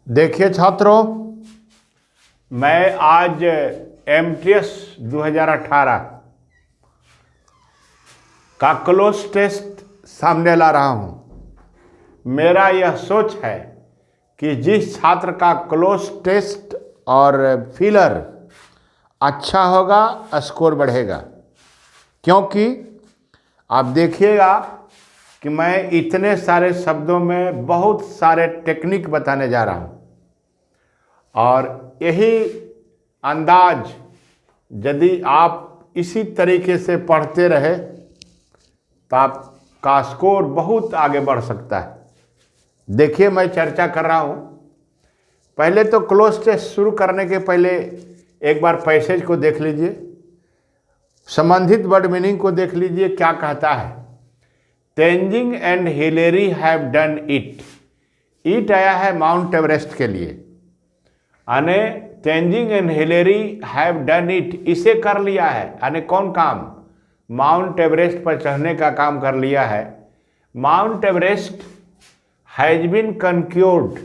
देखिए छात्रों, मैं आज एमटीएस 2018 का क्लोज टेस्ट सामने ला रहा हूं। मेरा यह सोच है कि जिस छात्र का क्लोज टेस्ट और फिलर अच्छा होगा स्कोर बढ़ेगा, क्योंकि आप देखिएगा कि मैं इतने सारे शब्दों में बहुत सारे टेक्निक बताने जा रहा हूं और यही अंदाज यदि आप इसी तरीके से पढ़ते रहे तो आपका स्कोर बहुत आगे बढ़ सकता है। देखिए, मैं चर्चा कर रहा हूं। पहले तो क्लोज टेस्ट शुरू करने के पहले एक बार पैसेज को देख लीजिए, संबंधित वर्ड मीनिंग को देख लीजिए। क्या कहता है? Tenzing and Hillary have done it. It आया है माउंट एवरेस्ट के लिए, यानी Tenzing and Hillary have done it, इसे कर लिया है। यानी कौन काम? माउंट एवरेस्ट पर चढ़ने का काम कर लिया है। Mount Everest has been conquered.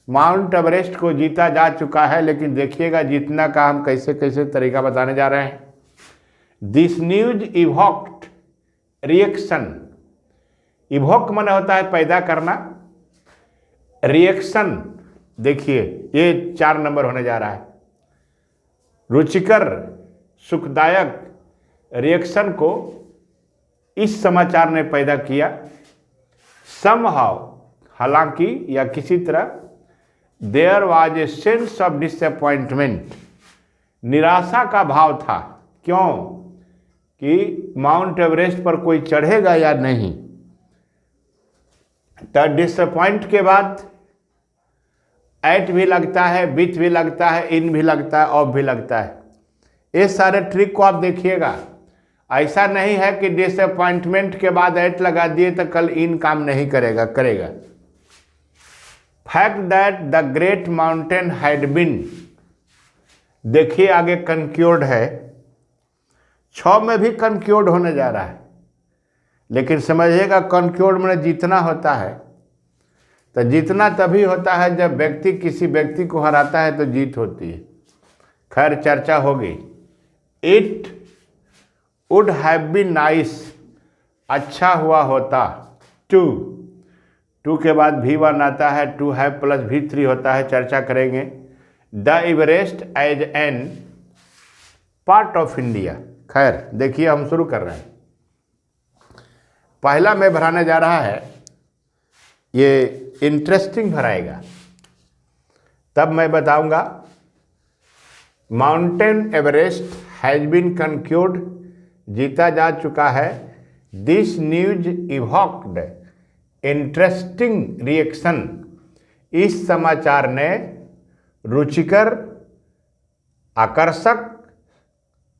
Mount Everest को जीता जा चुका है, लेकिन देखिएगा जीतना का हम कैसे कैसे तरीका बताने जा रहे हैं। This news evoked reaction. Evoke माने होता है पैदा करना, रिएक्शन देखिए ये 4 नंबर होने जा रहा है। रुचिकर, सुखदायक रिएक्शन को इस समाचार ने पैदा किया। समहाउ, हालांकि या किसी तरह, there was a sense of disappointment. निराशा का भाव था। क्यों? कि माउंट एवरेस्ट पर कोई चढ़ेगा या नहीं। तो डिसअपॉइंट के बाद एट भी लगता है, विथ भी लगता है, इन भी लगता है, ऑफ भी लगता है। ये सारे ट्रिक को आप देखिएगा। ऐसा नहीं है कि डिसअपॉइंटमेंट के बाद एट लगा दिए तो कल इन काम नहीं करेगा, करेगा। Fact that the great mountain had been, देखिए आगे कंक्योर्ड है। 6 में भी कंक्योर्ड होने जा रहा है, लेकिन समझिएगा कंक्योर्ड में जीतना होता है। तो जीतना तभी होता है जब व्यक्ति किसी व्यक्ति को हराता है तो जीत होती है। खैर, चर्चा होगी। It would have been nice, अच्छा हुआ होता। टू के बाद V1 आता है, टू हैव प्लस V3 होता है, चर्चा करेंगे। The Everest as an part of India. खैर, देखिए हम शुरू कर रहे हैं। पहला मैं भराने जा रहा है, ये इंटरेस्टिंग भराएगा, तब मैं बताऊंगा। माउंटेन एवरेस्ट हैज बीन कंक्योर्ड, जीता जा चुका है। This news evoked interesting reaction, इस समाचार ने रुचिकर, आकर्षक,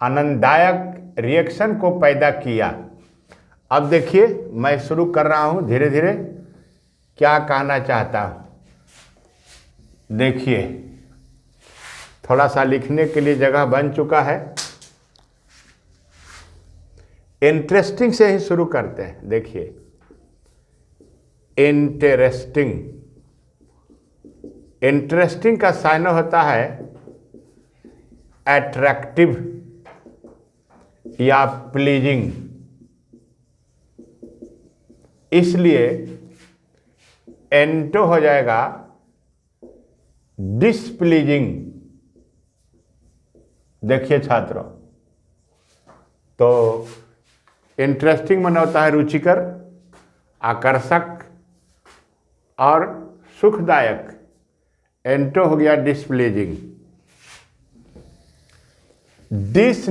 आनंददायक रिएक्शन को पैदा किया। अब देखिए, मैं शुरू कर रहा हूं धीरे धीरे क्या कहना चाहता हूं। देखिए, थोड़ा सा लिखने के लिए जगह बन चुका है। इंटरेस्टिंग से ही शुरू करते हैं। देखिए, इंटरेस्टिंग। इंटरेस्टिंग का साइन होता है अट्रैक्टिव या प्लीजिंग, इसलिए एंटो हो जाएगा डिसप्लीजिंग। देखिए छात्रों, तो इंटरेस्टिंग माने होता है रुचिकर, आकर्षक और सुखदायक। एंटो हो गया डिसप्लीजिंग। दिस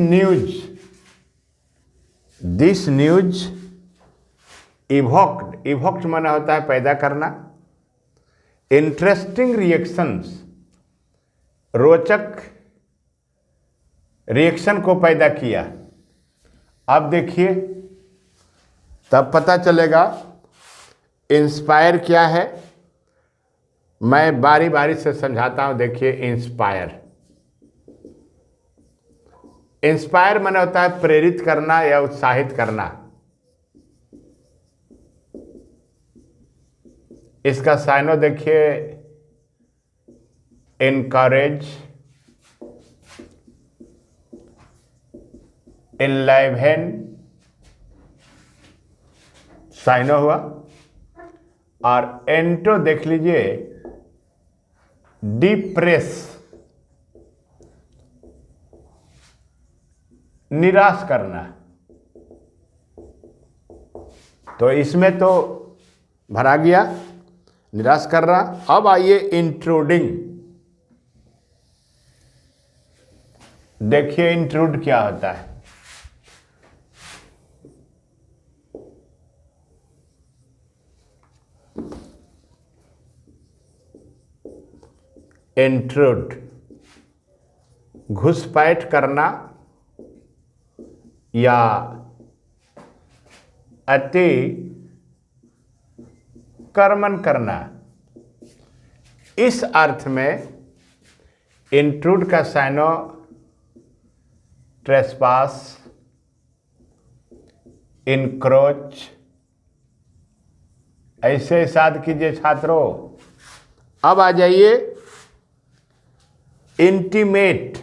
न्यूज इवोक्ड, इवोक्ड माना होता है पैदा करना। इंटरेस्टिंग रिएक्शंस, रोचक रिएक्शन को पैदा किया। अब देखिए, तब पता चलेगा इंस्पायर क्या है। मैं बारी बारी से समझाता हूं। देखिए, इंस्पायर माने होता है प्रेरित करना या उत्साहित करना। इसका साइनो देखिए encourage, enliven, साइनो हुआ, और एंटो देख लीजिए डिप्रेस, निराश करना। तो इसमें तो भरा गया, निराश कर रहा। अब आइए इंट्रूडिंग। देखिए इंट्रूड क्या होता है। इंट्रूड, घुसपैठ करना या अति कर्मन करना। इस अर्थ में इंट्रूड का साइनो ट्रेसपास, इनक्रोच। ऐसे साथ कीजिए छात्रों। अब आ जाइए इंटीमेट।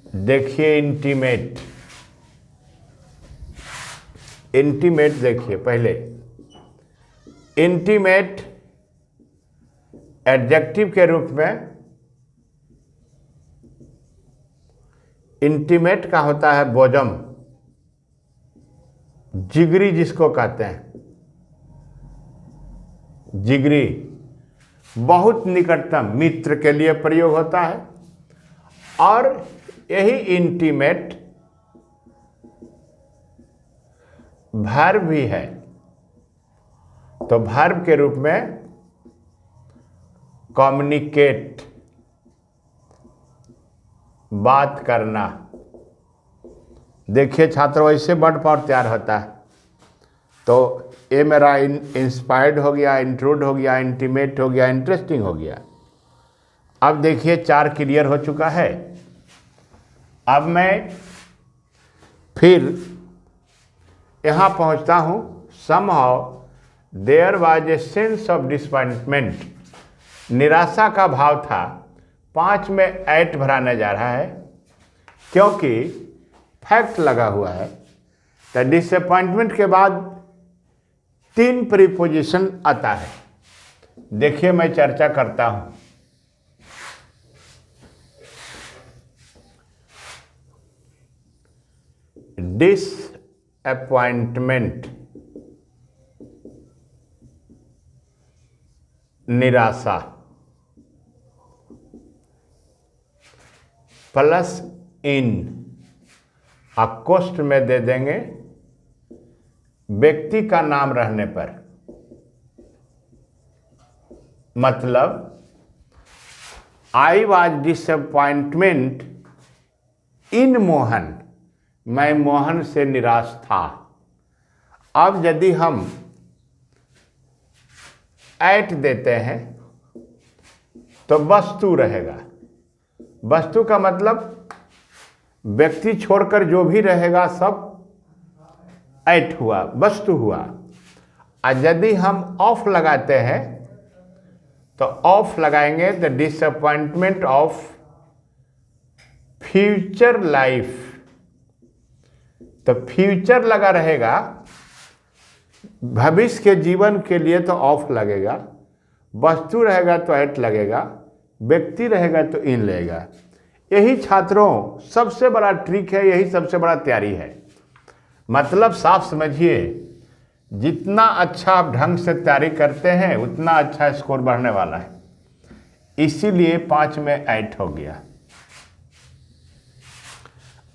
देखिए इंटीमेट, इंटीमेट देखिए पहले। इंटीमेट एडजेक्टिव के रूप में इंटीमेट का होता है बोजम, जिगरी जिसको कहते हैं, जिगरी, बहुत निकटतम मित्र के लिए प्रयोग होता है। और यही इंटीमेट वर्ब भी है। तो वर्ब के रूप में कम्युनिकेट, बात करना। देखिए छात्रों, ऐसे वर्ड पावर तैयार होता है। तो ये मेरा इंस्पायर्ड हो गया, इंट्रूड हो गया, इंटीमेट हो गया, इंटरेस्टिंग हो गया। अब देखिए 4 क्लियर हो चुका है। अब मैं फिर यहाँ पहुँचता हूँ। somehow there was a sense of disappointment, निराशा का भाव था। 5 में एट भराने जा रहा है क्योंकि फैक्ट लगा हुआ है। तो डिसअपॉइंटमेंट के बाद 3 प्रीपोजिशन आता है। देखिए मैं चर्चा करता हूं। डिसअपॉइंटमेंट, निराशा, प्लस इन अकोस्ट में दे देंगे व्यक्ति का नाम रहने पर। मतलब आई वॉज डिसअपॉइंटमेंट इन मोहन, मैं मोहन से निराश था। अब यदि हम एट देते हैं तो वस्तु रहेगा। वस्तु का मतलब व्यक्ति छोड़कर जो भी रहेगा सब एट हुआ, वस्तु हुआ। और यदि हम ऑफ लगाते हैं तो ऑफ लगाएंगे the disappointment of future life. तो फ्यूचर लगा रहेगा, भविष्य के जीवन के लिए तो ऑफ लगेगा, वस्तु रहेगा तो एट लगेगा, व्यक्ति रहेगा तो इन लगेगा। यही छात्रों सबसे बड़ा ट्रिक है, यही सबसे बड़ा तैयारी है। मतलब साफ समझिए, जितना अच्छा आप ढंग से तैयारी करते हैं उतना अच्छा स्कोर बढ़ने वाला है। इसीलिए 5 में 8 हो गया।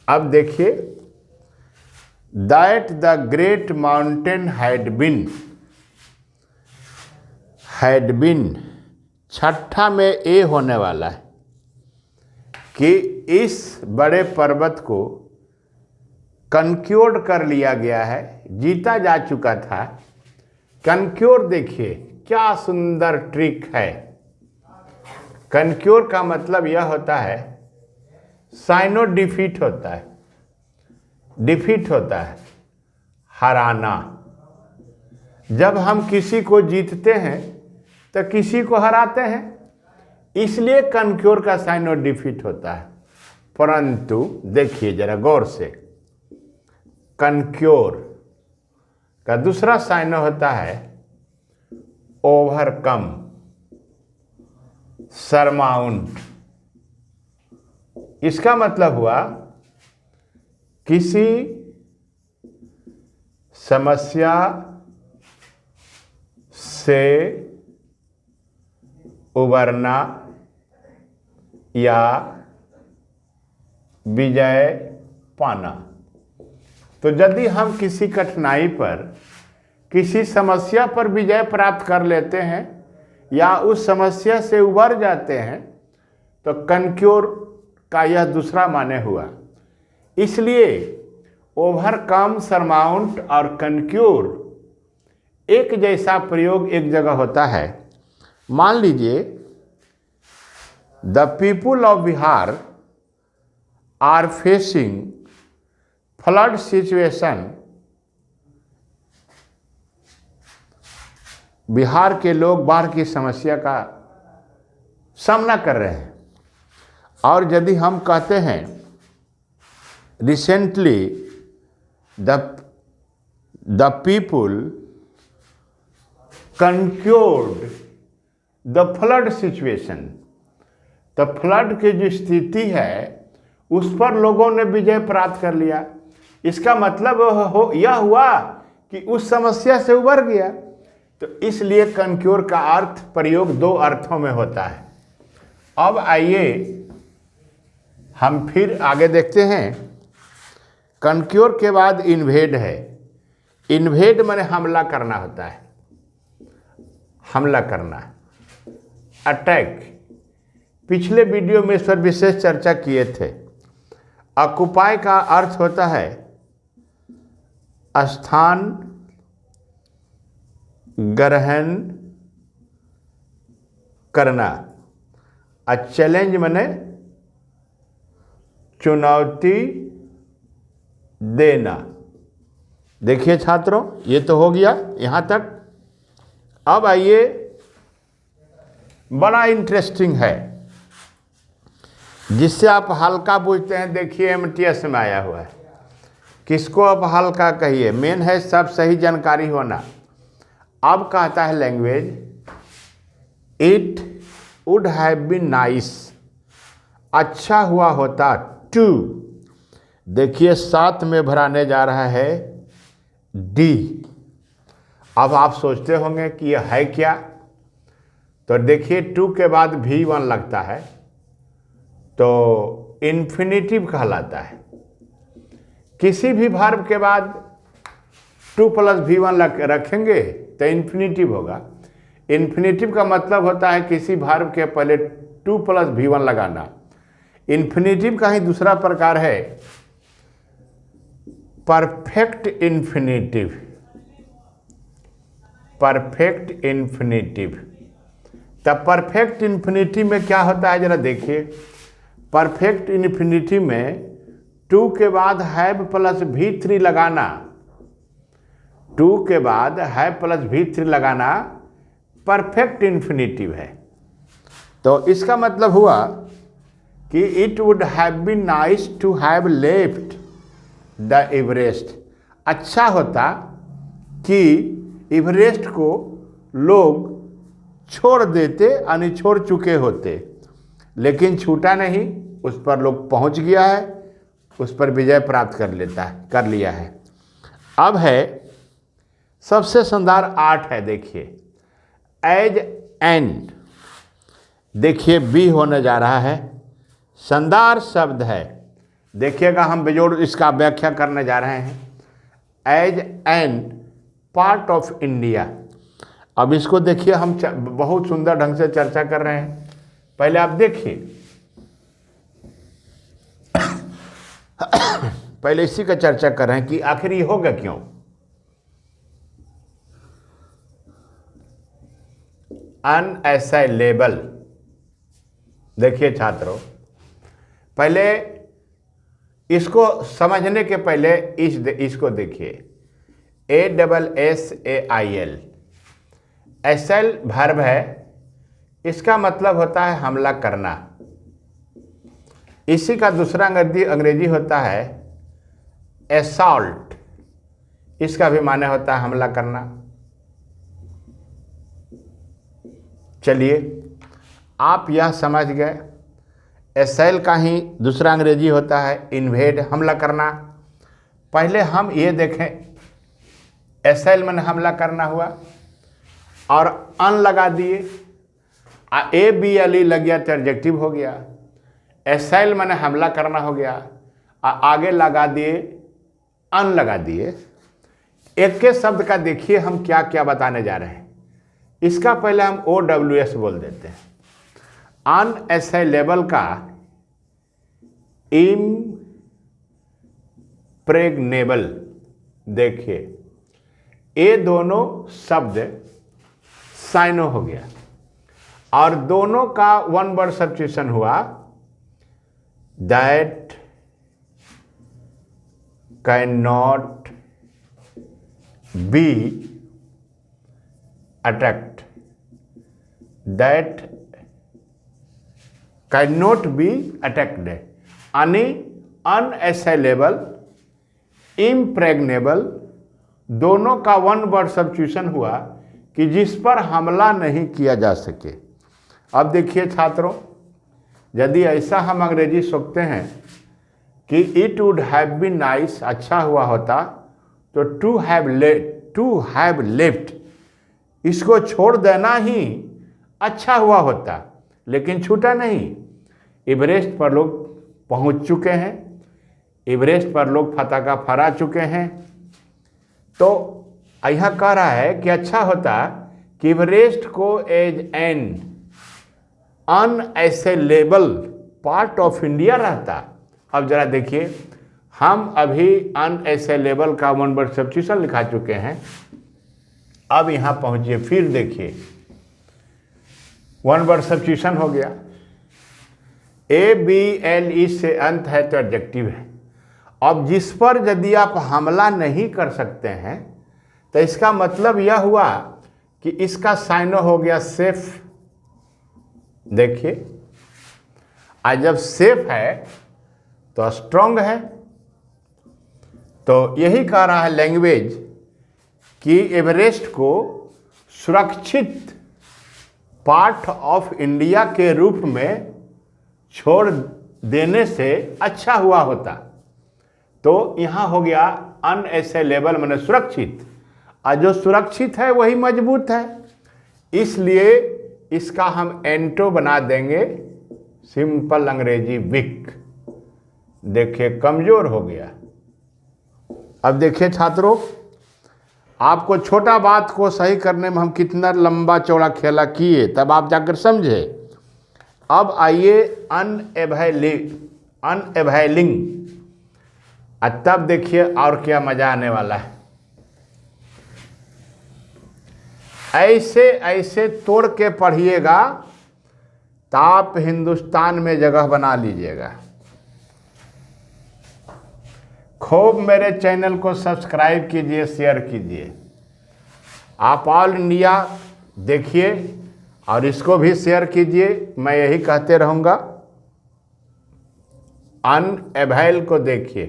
अब देखिए, that the great mountain had been, छठा में ए होने वाला है कि इस बड़े पर्वत को कनक्योर्ड कर लिया गया है, जीता जा चुका था। कनक्योर देखिए क्या सुंदर ट्रिक है। कनक्योर का मतलब यह होता है साइनो डिफीट होता है, डिफीट होता है हराना। जब हम किसी को जीतते हैं तो किसी को हराते हैं। इसलिए कनक्योर का साइन और डिफीट होता है। परंतु देखिए जरा गौर से, कनक्योर का दूसरा साइन होता है ओवरकम, सरमाउंट। इसका मतलब हुआ किसी समस्या से उबरना या विजय पाना। तो यदि हम किसी कठिनाई पर, किसी समस्या पर विजय प्राप्त कर लेते हैं या उस समस्या से उबर जाते हैं तो कनक्योर का यह दूसरा माने हुआ। इसलिए ओवरकम, सरमाउंट और कनक्योर एक जैसा प्रयोग एक जगह होता है। मान लीजिए the people of Bihar are facing flood situation. Bihar के लोग बाढ़ की समस्या का सामना कर रहे हैं। और यदि हम कहते हैं recently the people conquered the flood situation, तो फ्लड की जो स्थिति है उस पर लोगों ने विजय प्राप्त कर लिया। इसका मतलब यह हुआ कि उस समस्या से उबर गया। तो इसलिए कनक्योर का अर्थ प्रयोग दो अर्थों में होता है। अब आइए हम फिर आगे देखते हैं। कनक्योर के बाद इन्वेड है। इन्वेड माने हमला करना होता है, हमला करना, अटैक। पिछले वीडियो में इस पर विशेष चर्चा किए थे। ऑक्युपाई का अर्थ होता है स्थान ग्रहण करना, और चैलेंज माने चुनौती देना। देखिए छात्रों, ये तो हो गया यहाँ तक। अब आइए, बड़ा इंटरेस्टिंग है जिससे आप हल्का पूछते हैं। देखिए एमटीएस में आया हुआ है। किसको आप हल्का कहिए, मेन है सब सही जानकारी होना। अब कहता है language, it would have been nice, अच्छा हुआ होता टू। देखिए साथ में भराने जा रहा है डी। अब आप सोचते होंगे कि यह है क्या, तो देखिए टू के बाद V1 लगता है तो इन्फिनिटिव कहलाता है। किसी भी वर्ब के बाद 2 + V1 रखेंगे तो इन्फिनिटिव होगा। इन्फिनिटिव का मतलब होता है किसी वर्ब के पहले 2 + V1 लगाना। इन्फिनिटिव का ही दूसरा प्रकार है परफेक्ट इन्फिनिटिव। Perfect infinitive. तब परफेक्ट इन्फिनिटिव में क्या होता है जरा देखिए। परफेक्ट इन्फिनिटिव में 2 के बाद हैव प्लस V3 लगाना, 2 के बाद हैव प्लस V3 लगाना परफेक्ट इन्फिनिटिव है। तो इसका मतलब हुआ कि it would have been nice to have left the Everest. अच्छा होता कि एवरेस्ट को लोग छोड़ देते, यानी छोड़ चुके होते, लेकिन छूटा नहीं, उस पर लोग पहुंच गया है, उस पर विजय प्राप्त कर लिया है। अब है सबसे शानदार 8 है। देखिए एज एंड, देखिए बी होने जा रहा है, शानदार शब्द है। देखिएगा हम बेजोड़ इसका व्याख्या करने जा रहे हैं। As an part of India. अब इसको देखिए, हम बहुत सुंदर ढंग से चर्चा कर रहे हैं। पहले आप देखिए, पहले इसी का चर्चा कर रहे हैं कि आखिर ये होगा क्यों। अनअसाइलेबल। देखिए छात्रों, पहले इसको समझने के पहले इसको देखिए। ASSAIL। एसल वर्ब है, इसका मतलब होता है हमला करना। इसी का दूसरा अंग्रेजी होता है असॉल्ट, इसका भी माने होता है हमला करना। चलिए आप यह समझ गए, एसेल का ही दूसरा अंग्रेजी होता है इन्वेड, हमला करना। पहले हम ये देखें, एसेल माने हमला करना हुआ और अन लगा दिए, ABLE लग गया तो एडजेक्टिव हो गया। एसेल माने हमला करना हो गया, आगे लगा दिए अन लगा दिए। एक के शब्द का देखिए हम क्या क्या बताने जा रहे हैं। इसका पहले हम OWS बोल देते हैं। अनअसैलेबल का इम्प्रेग्नेबल, देखिए ये दोनों शब्द साइनो हो गया और दोनों का वन वर्ड सब्स्टिट्यूशन हुआ that can not be attacked, that can not be attacked, यानी अनअसैलेबल, इम्प्रेग्नेबल, दोनों का वन वर्ड सब्स्टिट्यूशन हुआ कि जिस पर हमला नहीं किया जा सके। अब देखिए छात्रों, यदि ऐसा हम अंग्रेजी सोचते हैं कि it would have been nice, अच्छा हुआ होता, तो टू हैव लेफ्ट, इसको छोड़ देना ही अच्छा हुआ होता, लेकिन छूटा नहीं। एवरेस्ट पर लोग पहुंच चुके हैं, एवरेस्ट पर लोग फतह का फरा चुके हैं, तो यहाँ कह रहा है कि अच्छा होता कि एवरेस्ट को as an unassailable part of India रहता। अब जरा देखिए, हम अभी अनअसैलेबल का वन वर्ड सब्स्टिट्यूशन लिखा चुके हैं। अब यहाँ पहुँचिए, फिर देखिए वन वर्ड सब्स्टिट्यूशन हो गया, ABLE से अंत है तो एडजेक्टिव है। अब जिस पर यदि आप हमला नहीं कर सकते हैं तो इसका मतलब यह हुआ कि इसका साइनो हो गया सेफ। देखिए आज जब सेफ है तो स्ट्रॉन्ग है, तो यही कह रहा है लैंग्वेज कि एवरेस्ट को सुरक्षित पार्ट ऑफ इंडिया के रूप में छोड़ देने से अच्छा हुआ होता। तो यहाँ हो गया अनअसैलेबल माने सुरक्षित, और जो सुरक्षित है वही मजबूत है, इसलिए इसका हम एंटो बना देंगे सिंपल अंग्रेजी वीक। देखिए कमजोर हो गया। अब देखिए छात्रों, आपको छोटा बात को सही करने में हम कितना लंबा चौड़ा खेला किए, तब आप जाकर समझे। अब आइए अनएवेलिंग, तब देखिए और क्या मजा आने वाला है। ऐसे ऐसे तोड़ के पढ़िएगा तो आप हिंदुस्तान में जगह बना लीजिएगा। खूब मेरे चैनल को सब्सक्राइब कीजिए, शेयर कीजिए। आप ऑल इंडिया देखिए और इसको भी शेयर कीजिए, मैं यही कहते रहूँगा। अनएवेल को देखिए,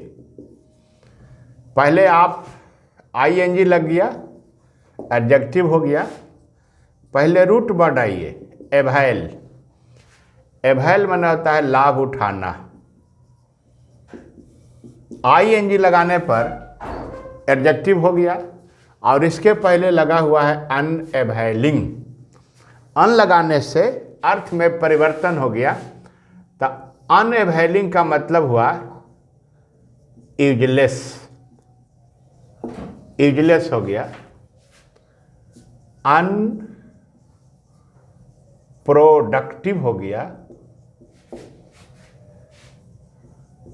पहले आप ING लग गया, एडजेक्टिव हो गया। पहले रूट वर्ड आइए, एवेल। एवेल माने होता है लाभ उठाना। ING लगाने पर एडजेक्टिव हो गया और इसके पहले लगा हुआ है अनएवेलिंग। अन लगाने से अर्थ में परिवर्तन हो गया, तो अनएवेलिंग का मतलब हुआ यूजलेस। यूजलेस हो गया। अनप्रोडक्टिव हो गया।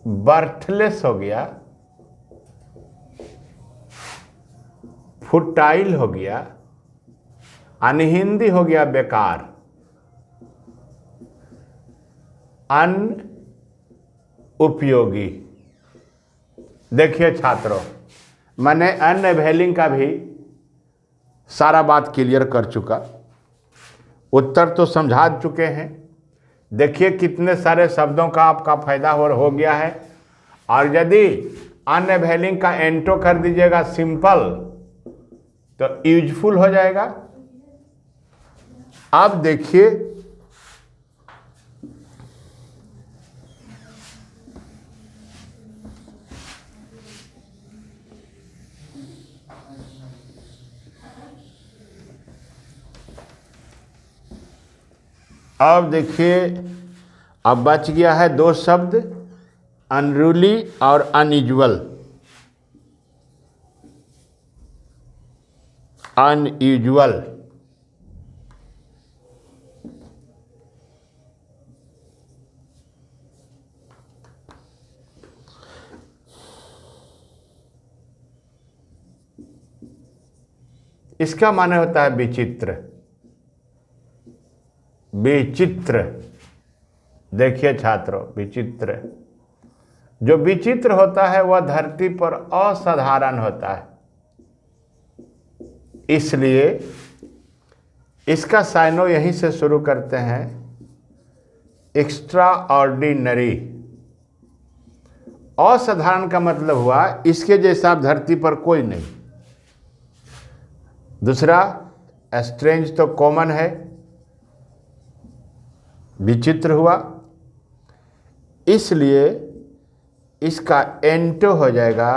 बर्थलेस हो गया। फुटाइल हो गया। अनहिंदी हो गया बेकार। अनुपयोगी। देखिए छात्रों, मैंने अनएवेलिंग का भी सारा बात क्लियर कर चुका। उत्तर तो समझा चुके हैं। देखिए कितने सारे शब्दों का आपका फायदा हो गया है। और यदि अनअवेलिंग का एंटो कर दीजिएगा सिंपल तो यूजफुल हो जाएगा। अब देखिए अब बच गया है दो शब्द, अनरूली और अनयूजुअल। अनयूजुअल इसका माने होता है विचित्र। विचित्र, देखिए छात्रों, विचित्र, जो विचित्र होता है वह धरती पर असाधारण होता है। इसलिए इसका साइनो यहीं से शुरू करते हैं, एक्स्ट्रा ऑर्डिनरी। असाधारण का मतलब हुआ इसके जैसा धरती पर कोई नहीं। दूसरा स्ट्रेंज तो कॉमन है, विचित्र हुआ, इसलिए इसका एंटो हो जाएगा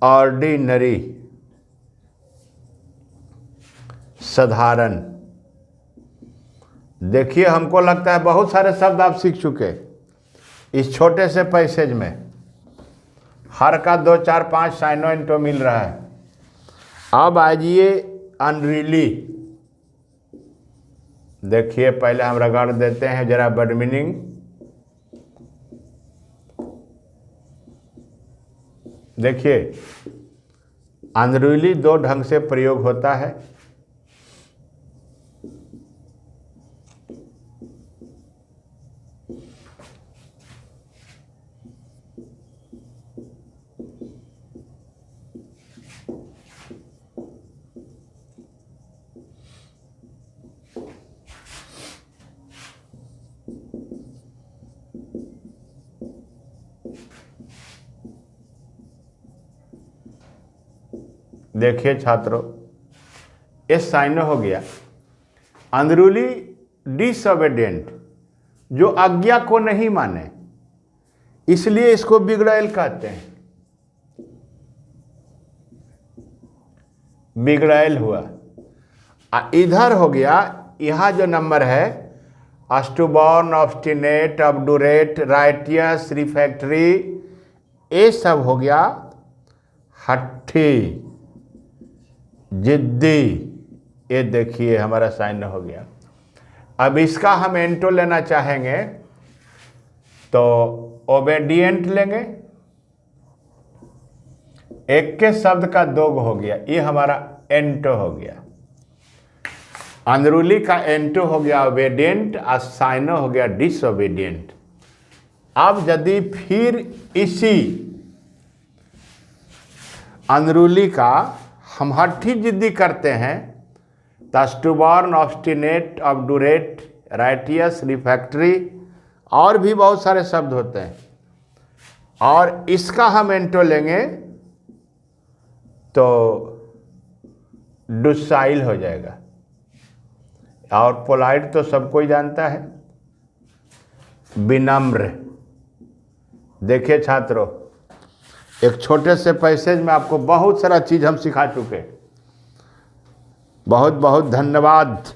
ऑर्डिनरी, साधारण। देखिए हमको लगता है बहुत सारे शब्द आप सीख चुके इस छोटे से पैसेज में। हर का 2, 4, 5 साइनो एंटो मिल रहा है। अब आइए अनरियली। देखिए पहले हम रगड़ देते हैं जरा वर्ड मीनिंग। देखिए अनरियली दो ढंग से प्रयोग होता है। देखिए छात्रों, ये साइनो हो गया। अनरूली डिसोबीडिएंट, जो आज्ञा को नहीं माने, इसलिए इसको बिगड़ैल कहते हैं। बिगड़ैल हुआ। इधर हो गया, यहाँ जो नंबर है स्टूबॉर्न, ऑब्स्टिनेट, ऑब्डुरेट, राइटियस, रिफैक्टरी, ये सब हो गया हट्ठी, जिद्दी। ये देखिए हमारा साइन हो गया। अब इसका हम एंटो लेना चाहेंगे तो ओबेडिएंट लेंगे। एक के शब्द का दो हो गया, ये हमारा एंटो हो गया। अनरूली का एंटो हो गया ओबेडिएंट और साइनो हो गया डिसोबीडिएंट। अब यदि फिर इसी अनरूली का हम हट्ठी जिद्दी करते हैं तो स्टूबॉर्न, ऑब्स्टिनेट, ऑब्डुरेट, राइटियस, रिफैक्टरी और भी बहुत सारे शब्द होते हैं। और इसका हम एंटो लेंगे तो डुसाइल हो जाएगा। और पोलाइट तो सबको ही जानता है, विनम्र। देखिए छात्रों, एक छोटे से पैसेज में आपको बहुत सारा चीज़ हम सिखा चुके। बहुत बहुत धन्यवाद।